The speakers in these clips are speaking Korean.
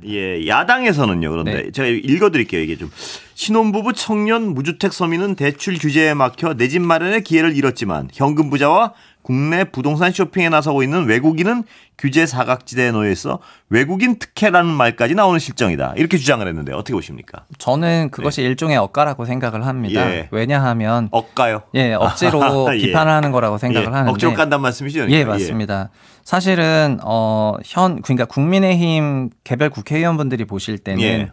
예, 야당에서는요. 그런데 제가 읽어드릴게요. 이게 좀 신혼부부 청년 무주택 서민은 대출 규제에 막혀 내 집 마련의 기회를 잃었지만 현금 부자와 국내 부동산 쇼핑에 나서고 있는 외국인은 규제 사각지대에 놓여 있어 외국인 특혜라는 말까지 나오는 실정이다. 이렇게 주장을 했는데 어떻게 보십니까? 저는 그것이 일종의 억가라고 생각을 합니다. 왜냐하면 억가요? 예, 억지로 비판을 하는 거라고 생각을 하는데 억지로 깐단 말씀이시죠? 예, 맞습니다. 사실은 그러니까 국민의힘 개별 국회의원분들이 보실 때는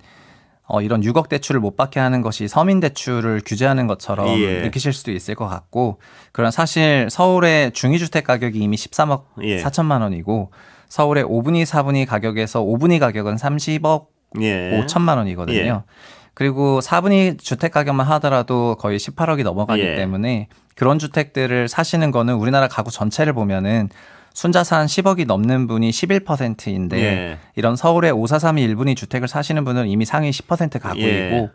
이런 6억 대출을 못 받게 하는 것이 서민 대출을 규제하는 것처럼 느끼실 수도 있을 것 같고, 그런 사실 서울의 중위주택 가격이 이미 13억 4천만 원이고 서울의 5분위 4분위 가격에서 5분위 가격은 30억 5천만 원이거든요. 그리고 4분위 주택 가격만 하더라도 거의 18억이 넘어가기 때문에 그런 주택들을 사시는 거는 우리나라 가구 전체를 보면은 순자산 10억이 넘는 분이 11%인데 이런 서울의 5432 1분위 주택을 사시는 분은 이미 상위 10% 가구이고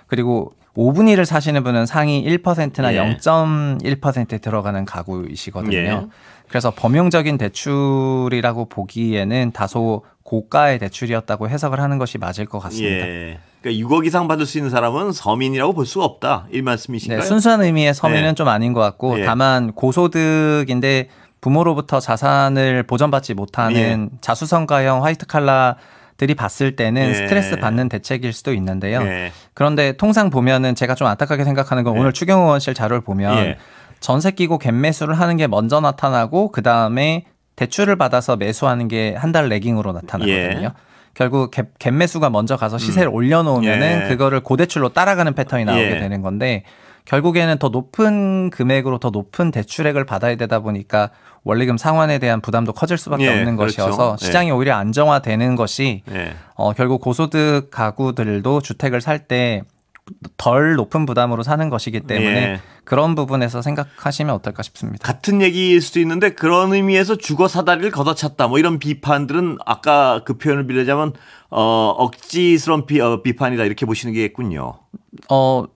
그리고 5분위를 사시는 분은 상위 1%나 0.1% 들어가는 가구이시거든요. 그래서 범용적인 대출이라고 보기에는 다소 고가의 대출이었다고 해석을 하는 것이 맞을 것 같습니다. 그러니까 6억 이상 받을 수 있는 사람은 서민이라고 볼 수가 없다. 이 말씀이신가요? 네, 순수한 의미의 서민은 좀 아닌 것 같고 다만 고소득인데 부모로부터 자산을 보전받지 못하는 자수성가형 화이트 칼라들이 봤을 때는 스트레스 받는 대책일 수도 있는데요. 그런데 통상 보면은 제가 좀 안타깝게 생각하는 건 오늘 추경호 의원실 자료를 보면 전세 끼고 갭 매수를 하는 게 먼저 나타나고 그다음에 대출을 받아서 매수하는 게 한 달 레깅으로 나타나거든요. 결국 갭 매수가 먼저 가서 시세를 올려놓으면은 그거를 고대출로 따라가는 패턴이 나오게 되는 건데 결국에는 더 높은 금액으로 더 높은 대출액을 받아야 되다 보니까 원리금 상환에 대한 부담도 커질 수밖에 없는 것이어서 시장이 오히려 안정화되는 것이 결국 고소득 가구들도 주택을 살 때 덜 높은 부담으로 사는 것이기 때문에 그런 부분에서 생각하시면 어떨까 싶습니다. 같은 얘기일 수도 있는데 그런 의미에서 주거 사다리를 걷어찼다. 뭐 이런 비판들은 아까 그 표현을 빌려자면 억지스러운 비판이다 이렇게 보시는 게 있군요.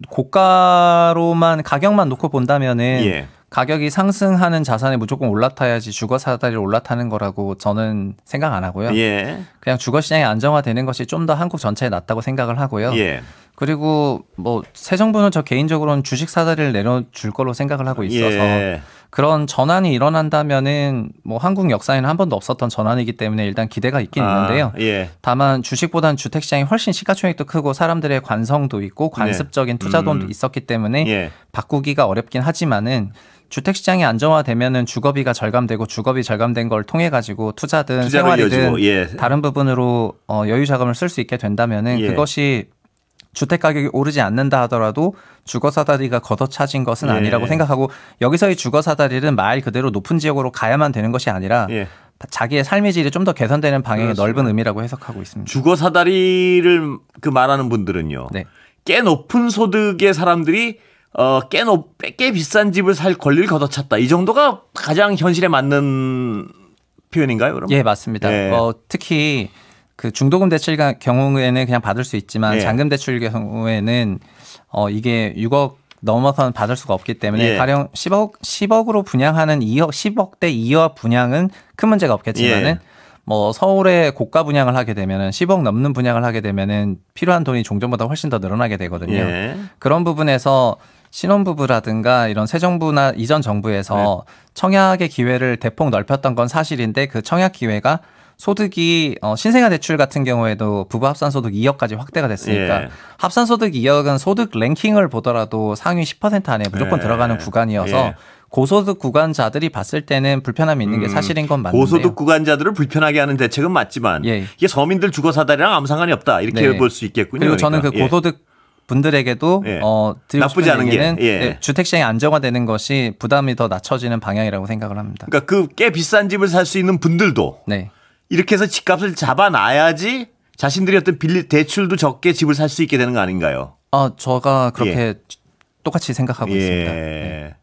고가로만 가격만 놓고 본다면은 가격이 상승하는 자산이 무조건 올라타야지 주거 사다리를 올라타는 거라고 저는 생각 안 하고요. 그냥 주거 시장이 안정화되는 것이 좀 더 한국 전체에 낫다고 생각을 하고요. 그리고 뭐 새 정부는 저 개인적으로는 주식 사다리를 내려줄 걸로 생각을 하고 있어서 그런 전환이 일어난다면은 뭐 한국 역사에는 한 번도 없었던 전환이기 때문에 일단 기대가 있긴 있는데요. 다만 주식보다는 주택 시장이 훨씬 시가총액도 크고 사람들의 관성도 있고 관습적인 투자도 있었기 때문에 바꾸기가 어렵긴 하지만은 주택시장이 안정화되면은 주거비가 절감되고 주거비 절감된 걸 통해 가지고 투자든 생활이든 다른 부분으로 여유 자금을 쓸 수 있게 된다면은 그것이 주택 가격이 오르지 않는다 하더라도 주거 사다리가 걷어차진 것은 아니라고 생각하고 여기서의 주거 사다리는 말 그대로 높은 지역으로 가야만 되는 것이 아니라 자기의 삶의 질이 좀 더 개선되는 방향의 넓은 의미라고 해석하고 있습니다. 주거 사다리를 그 말하는 분들은요. 꽤 높은 소득의 사람들이 꽤 비싼 집을 살 권리를 걷어찼다. 이 정도가 가장 현실에 맞는 표현인가요, 그럼? 예, 맞습니다. 특히 그 중도금 대출 경우에는 그냥 받을 수 있지만 잔금 대출 경우에는 이게 6억 넘어서는 받을 수가 없기 때문에 가령 10억으로 분양하는 10억대 이하 분양은 큰 문제가 없겠지만은 뭐 서울에 고가 분양을 하게 되면은 10억 넘는 분양을 하게 되면은 필요한 돈이 종전보다 훨씬 더 늘어나게 되거든요. 그런 부분에서 신혼부부라든가 이런 새 정부나 이전 정부에서 청약의 기회를 대폭 넓혔던 건 사실인데 그 청약 기회가 소득이 신생아 대출 같은 경우에도 부부 합산소득 2억까지 확대가 됐으니까 합산소득 2억은 소득 랭킹을 보더라도 상위 10% 안에 무조건 들어가는 구간이어서 고소득 구간자들이 봤을 때는 불편함이 있는 게 사실인 건 맞는데요. 고소득 구간자들을 불편하게 하는 대책은 맞지만 이게 서민들 주거 사다리랑 아무 상관이 없다 이렇게 볼 수 있겠군요. 그리고 저는 그 고소득 분들에게도 나쁘지 않은 게 주택시장이 안정화되는 것이 부담이 더 낮춰지는 방향이라고 생각을 합니다. 그러니까 그 꽤 비싼 집을 살 수 있는 분들도 이렇게 해서 집값을 잡아놔야지 자신들이 어떤 대출도 적게 집을 살 수 있게 되는 거 아닌가요? 제가 그렇게 똑같이 생각하고 있습니다.